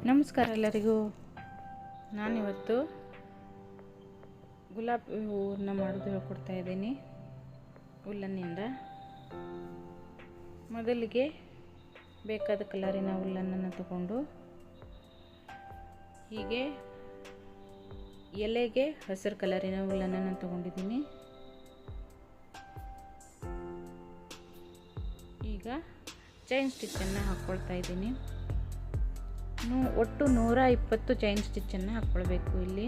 ನಮಸ್ಕಾರ ಎಲ್ಲರಿಗೂ. ನಾನಿವತ್ತು ಗುಲಾಬಿ ಹೂವನ್ನು ಮಾಡೋದು ಹೇಳ್ಕೊಡ್ತಾ ಇದ್ದೀನಿ ಉಲ್ಲನ್ನಿಂದ. ಮೊದಲಿಗೆ ಬೇಕಾದ ಕಲರಿನ ಉಲ್ಲನ್ನು ತಗೊಂಡು ಹೀಗೆ ಎಲೆಗೆ ಹಸಿರು ಕಲರಿನ ಉಲ್ಲನ್ನು ತಗೊಂಡಿದ್ದೀನಿ. ಈಗ ಚೈನ್ ಸ್ಟಿಚ್ಚನ್ನು ಹಾಕ್ಕೊಳ್ತಾ ಇದ್ದೀನಿ. ಒಟ್ಟು 120 ಚೈನ್ ಸ್ಟಿಚ್ಚನ್ನು ಹಾಕ್ಕೊಳ್ಬೇಕು. ಇಲ್ಲಿ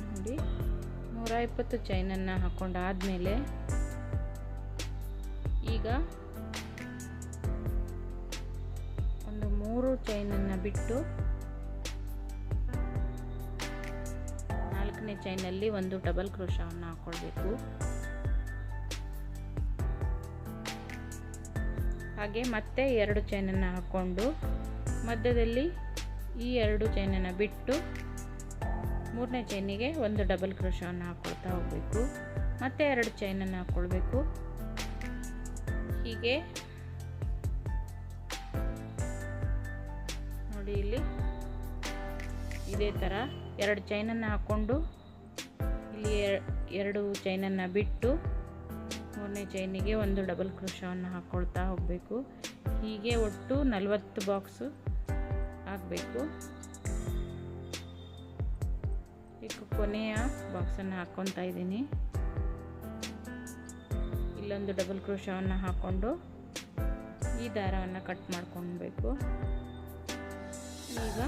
ನೋಡಿ 120 ಚೈನನ್ನು ಹಾಕ್ಕೊಂಡಾದ್ಮೇಲೆ ಈಗ ಒಂದು 3 ಚೈನನ್ನು ಬಿಟ್ಟು 4ನೇ ಚೈನಲ್ಲಿ ಒಂದು ಡಬಲ್ ಕ್ರೋಶವನ್ನು ಹಾಕ್ಕೊಳ್ಬೇಕು. ಹಾಗೆ ಮತ್ತೆ 2 ಚೈನನ್ನು ಹಾಕ್ಕೊಂಡು ಮಧ್ಯದಲ್ಲಿ ಈ 2 ಚೈನನ್ನು ಬಿಟ್ಟು 3ನೇ ಚೈನಿಗೆ ಒಂದು ಡಬಲ್ ಕ್ರೋಶವನ್ನು ಹಾಕ್ಕೊಳ್ತಾ ಹೋಗಬೇಕು. ಮತ್ತೆ 2 ಚೈನನ್ನು ಹಾಕ್ಕೊಳ್ಬೇಕು. ಹೀಗೆ ನೋಡಿ ಇಲ್ಲಿ ಇದೇ ಥರ 2 ಚೈನನ್ನು ಹಾಕ್ಕೊಂಡು ಇಲ್ಲಿ 2 ಚೈನನ್ನು ಬಿಟ್ಟು 3ನೇ ಚೈನಿಗೆ ಒಂದು ಡಬಲ್ ಕ್ರೋಶವನ್ನು ಹಾಕ್ಕೊಳ್ತಾ ಹೋಗಬೇಕು. ಹೀಗೆ ಒಟ್ಟು 40 ಬಾಕ್ಸು ಆಗಬೇಕು. ಈಗ ಕೊನೆಯ ಬಾಕ್ಸನ್ನು ಹಾಕ್ಕೊತಾ ಇದ್ದೀನಿ. ಇಲ್ಲೊಂದು ಡಬಲ್ ಕ್ರೋಶವನ್ನು ಹಾಕ್ಕೊಂಡು ಈ ದಾರವನ್ನು ಕಟ್ ಮಾಡ್ಕೊಳ್ಬೇಕು. ಈಗ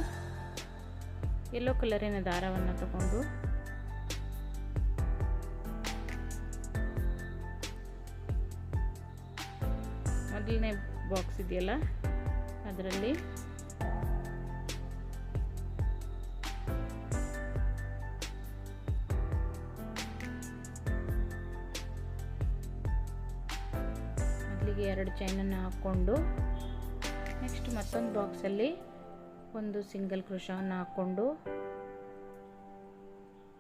ಯೆಲ್ಲೋ ಕಲರಿನ ದಾರವನ್ನು ತಗೊಂಡು ಮೊದಲನೇ ಬಾಕ್ಸ್ ಇದೆಯಲ್ಲ ಅದರಲ್ಲಿ ಮೊದಲಿಗೆ 2 ಚೈನನ್ನು ಹಾಕ್ಕೊಂಡು ನೆಕ್ಸ್ಟ್ ಮತ್ತೊಂದು ಬಾಕ್ಸಲ್ಲಿ ಒಂದು ಸಿಂಗಲ್ ಕ್ರೋಶವನ್ನು ಹಾಕ್ಕೊಂಡು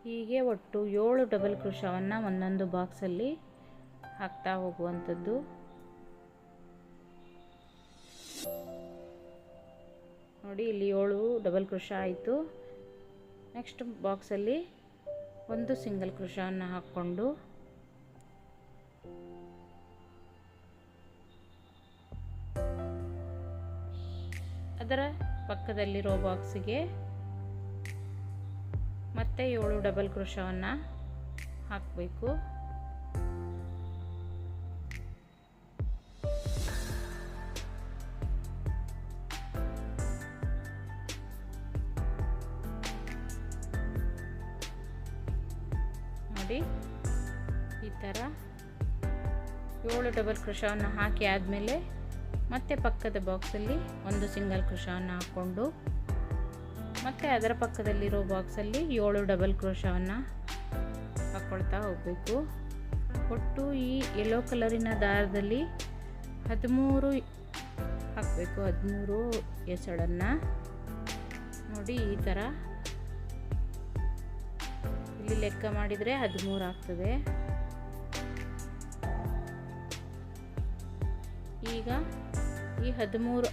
ಹೀಗೆ ಒಟ್ಟು 7 ಡಬಲ್ ಕ್ರೋಶವನ್ನು ಒಂದೊಂದು ಬಾಕ್ಸಲ್ಲಿ ಹಾಕ್ತಾ ಹೋಗುವಂಥದ್ದು. ನೋಡಿ ಇಲ್ಲಿ 7 ಡಬಲ್ ಕ್ರೋಶ ಆಯಿತು. ನೆಕ್ಸ್ಟ್ ಬಾಕ್ಸಲ್ಲಿ ಒಂದು ಸಿಂಗಲ್ ಕ್ರೋಶವನ್ನು ಹಾಕ್ಕೊಂಡು ಅದರ ಪಕ್ಕದಲ್ಲಿರೋ ಬಾಕ್ಸಿಗೆ ಮತ್ತೆ 7 ಡಬಲ್ ಕ್ರೋಶವನ್ನು ಹಾಕಬೇಕು. ಈ ಥರ 7 ಡಬಲ್ ಕ್ರೋಶವನ್ನು ಹಾಕಿ ಆದಮೇಲೆ ಮತ್ತೆ ಪಕ್ಕದ ಬಾಕ್ಸಲ್ಲಿ ಒಂದು ಸಿಂಗಲ್ ಕ್ರೋಶವನ್ನು ಹಾಕ್ಕೊಂಡು ಮತ್ತೆ ಅದರ ಪಕ್ಕದಲ್ಲಿರೋ ಬಾಕ್ಸಲ್ಲಿ 7 ಡಬಲ್ ಕ್ರೋಶವನ್ನು ಹಾಕ್ಕೊಳ್ತಾ ಹೋಗಬೇಕು. ಒಟ್ಟು ಈ ಯೆಲ್ಲೋ ಕಲರಿನ ದಾರದಲ್ಲಿ 13 ಹಾಕಬೇಕು. 13 ಎಸಳನ್ನು ನೋಡಿ ಈ ಥರ ಇಲ್ಲಿ ಲೆಕ್ಕ ಮಾಡಿದರೆ 13 ಆಗ್ತದೆ. ಈಗ ಈ 13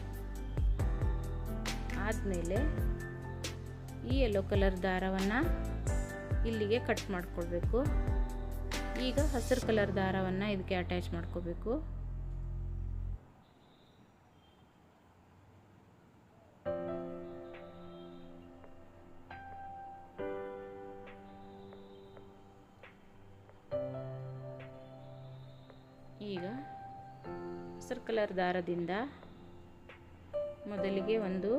ಆದಮೇಲೆ ಈ ಯೆಲ್ಲೋ ಕಲರ್ ದಾರವನ್ನು ಇಲ್ಲಿಗೆ ಕಟ್ ಮಾಡ್ಕೊಳ್ಬೇಕು. ಈಗ ಹಸಿರು ಕಲರ್ ದಾರವನ್ನು ಇದಕ್ಕೆ ಅಟ್ಯಾಚ್ ಮಾಡ್ಕೋಬೇಕು. ಈಗ ಹಸಿರು ಕಲರ್ ದಾರದಿಂದ ಮೊದಲಿಗೆ ಒಂದು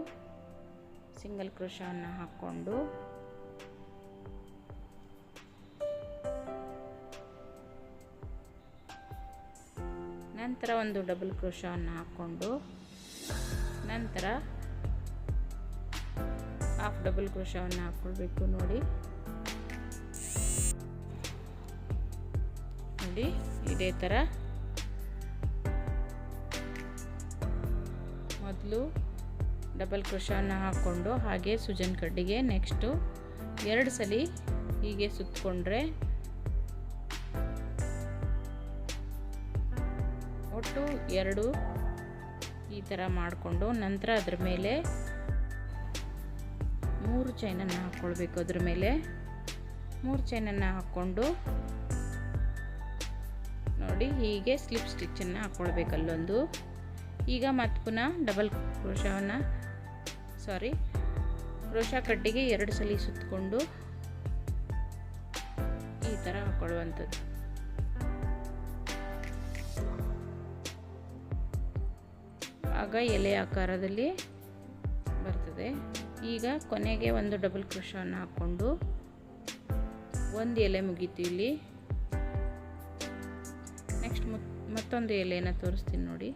ಸಿಂಗಲ್ ಕ್ರೋಶವನ್ನು ಹಾಕ್ಕೊಂಡು ನಂತರ ಒಂದು ಡಬಲ್ ಕ್ರೋಶವನ್ನು ಹಾಕ್ಕೊಂಡು ನಂತರ ಹಾಫ್ ಡಬಲ್ ಕ್ರೋಶವನ್ನು ಹಾಕ್ಕೊಳ್ಬೇಕು. ನೋಡಿ ಇದೇ ಥರ ಮೊದಲು ಡಬಲ್ ಕ್ರೋಶವನ್ನು ಹಾಕ್ಕೊಂಡು ಹಾಗೆ ಸುಜನ್ ಕಡ್ಡಿಗೆ ನೆಕ್ಸ್ಟು 2 ಸಲ ಹೀಗೆ ಸುತ್ತಕೊಂಡ್ರೆ ಒಟ್ಟು 2 ಈ ಥರ ಮಾಡಿಕೊಂಡು ನಂತರ ಅದ್ರ ಮೇಲೆ 3 ಚೈನನ್ನು ಹಾಕ್ಕೊಳ್ಬೇಕು. ಅದ್ರ ಮೇಲೆ 3 ಚೈನನ್ನು ಹಾಕ್ಕೊಂಡು ನೋಡಿ ಹೀಗೆ ಸ್ಲಿಪ್ ಸ್ಟಿಚ್ಚನ್ನು ಹಾಕ್ಕೊಳ್ಬೇಕು ಅಲ್ಲೊಂದು. ಈಗ ಮತ್ತೆ ಪುನಃ ಡಬಲ್ ಕ್ರೋಶಾ ಕಡ್ಡಿಗೆ 2 ಸಲ ಸುತ್ತಕೊಂಡು ಈ ಥರ ಹಾಕ್ಕೊಳ್ಳುವಂಥದ್ದು. ಆಗ ಎಲೆ ಆಕಾರದಲ್ಲಿ ಬರ್ತದೆ. ಈಗ ಕೊನೆಗೆ ಒಂದು ಡಬಲ್ ಕ್ರೋಶಾವನ್ನು ಹಾಕ್ಕೊಂಡು ಒಂದು ಎಲೆ ಮುಗೀತು ಇಲ್ಲಿ. ನೆಕ್ಸ್ಟ್ ಮತ್ತೊಂದು ಎಲೆಯನ್ನು ತೋರಿಸ್ತೀನಿ ನೋಡಿ.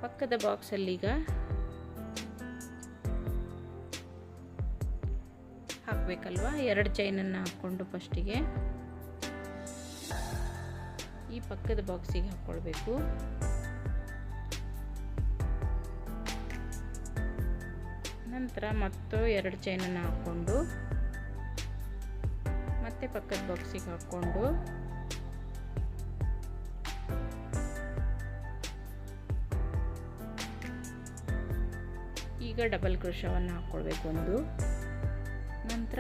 ಪಕ್ಕದ ಬಾಕ್ಸಲ್ಲಿ ಈಗ ಹಾಕಬೇಕಲ್ವಾ, 2 ಚೈನನ್ನು ಹಾಕ್ಕೊಂಡು ಫಸ್ಟಿಗೆ ಈ ಪಕ್ಕದ ಬಾಕ್ಸಿಗೆ ಹಾಕ್ಕೊಳ್ಬೇಕು. ನಂತರ ಮತ್ತು 2 ಚೈನನ್ನು ಹಾಕ್ಕೊಂಡು ಮತ್ತೆ ಪಕ್ಕದ ಬಾಕ್ಸಿಗೆ ಹಾಕ್ಕೊಂಡು ಈಗ ಡಬಲ್ ಕ್ರೋಶಾವನ್ನು ಹಾಕ್ಕೊಳ್ಬೇಕು ಒಂದು. ನಂತರ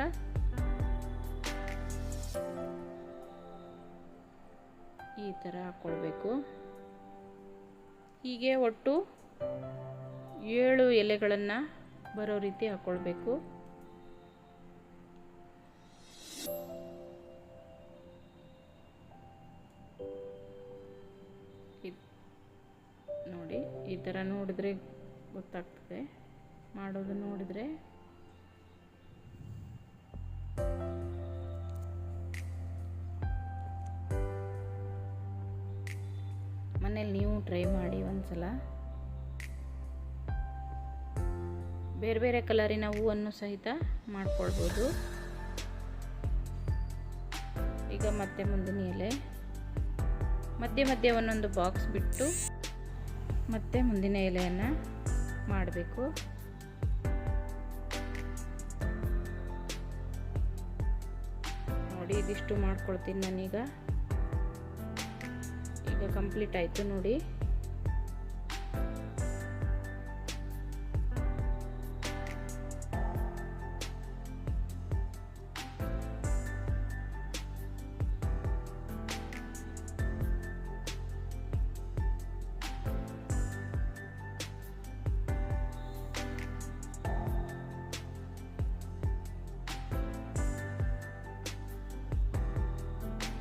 ಈ ಥರ ಹಾಕ್ಕೊಳ್ಬೇಕು. ಹೀಗೆ ಒಟ್ಟು 7 ಎಲೆಗಳನ್ನು ಬರೋ ರೀತಿ ಹಾಕ್ಕೊಳ್ಬೇಕು. ನೋಡಿ ಈ ಥರ ನೋಡಿದ್ರೆ ಗೊತ್ತಾಗ್ತದೆ, ಮಾಡೋದು ನೋಡಿದ್ರೆ. ಮನೇಲಿ ನೀವು ಟ್ರೈ ಮಾಡಿ ಒಂದ್ಸಲ. ಬೇರೆ ಬೇರೆ ಕಲರಿನ ಹೂವನ್ನು ಸಹಿತ ಮಾಡ್ಕೊಳ್ಬೋದು. ಈಗ ಮತ್ತೆ ಮುಂದಿನ ಎಲೆ ಮಧ್ಯೆ ಮಧ್ಯೆ ಒಂದೊಂದು ಬಾಕ್ಸ್ ಬಿಟ್ಟು ಮತ್ತೆ ಮುಂದಿನ ಎಲೆಯನ್ನು ಮಾಡಬೇಕು. ನೋಡಿ ಇದಿಷ್ಟು ಮಾಡ್ಕೊಳ್ತೀನಿ ನಾನೀಗ. ಈಗ ಕಂಪ್ಲೀಟ್ ಆಯಿತು ನೋಡಿ.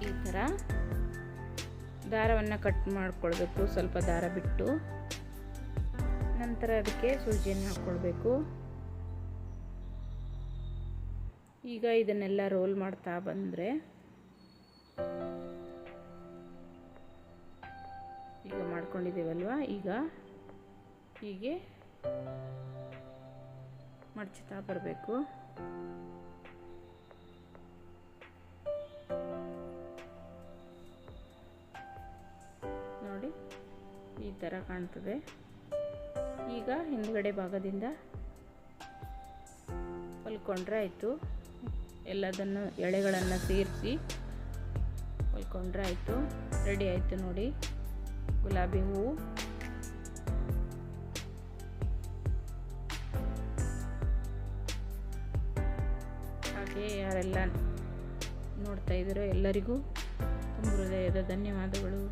ಈ ಥರ ದಾರವನ್ನು ಕಟ್ ಮಾಡಿಕೊಳ್ಬೇಕು, ಸ್ವಲ್ಪ ದಾರ ಬಿಟ್ಟು. ನಂತರ ಅದಕ್ಕೆ ಸೂಜಿಯನ್ನು ಹಾಕ್ಕೊಳ್ಬೇಕು. ಈಗ ಇದನ್ನೆಲ್ಲ ರೋಲ್ ಮಾಡ್ತಾ ಬಂದರೆ ಈಗ ಮಾಡ್ಕೊಂಡಿದ್ದೇವಲ್ವ, ಈಗ ಹೀಗೆ ಮಡಚ್ತಾ ಬರಬೇಕು. ನೋಡಿ ಈ ಥರ ಕಾಣ್ತದೆ. ಈಗ ಹಿಂದ್ಗಡೆ ಭಾಗದಿಂದ ಹೊಲ್ಕೊಂಡ್ರೆ ಆಯಿತು. ಎಲ್ಲದನ್ನು ಎಳೆಗಳನ್ನು ಸೇರಿಸಿ ಹೊಲ್ಕೊಂಡ್ರೆ ಆಯಿತು. ರೆಡಿ ಆಯಿತು ನೋಡಿ ಗುಲಾಬಿ ಹೂವು. ಹಾಗೆ ಯಾರೆಲ್ಲ ನೋಡ್ತಾ ಇದ್ದೀರೋ ಎಲ್ಲರಿಗೂ ತುಂಬ ಹೃದಯದ ಧನ್ಯವಾದಗಳು.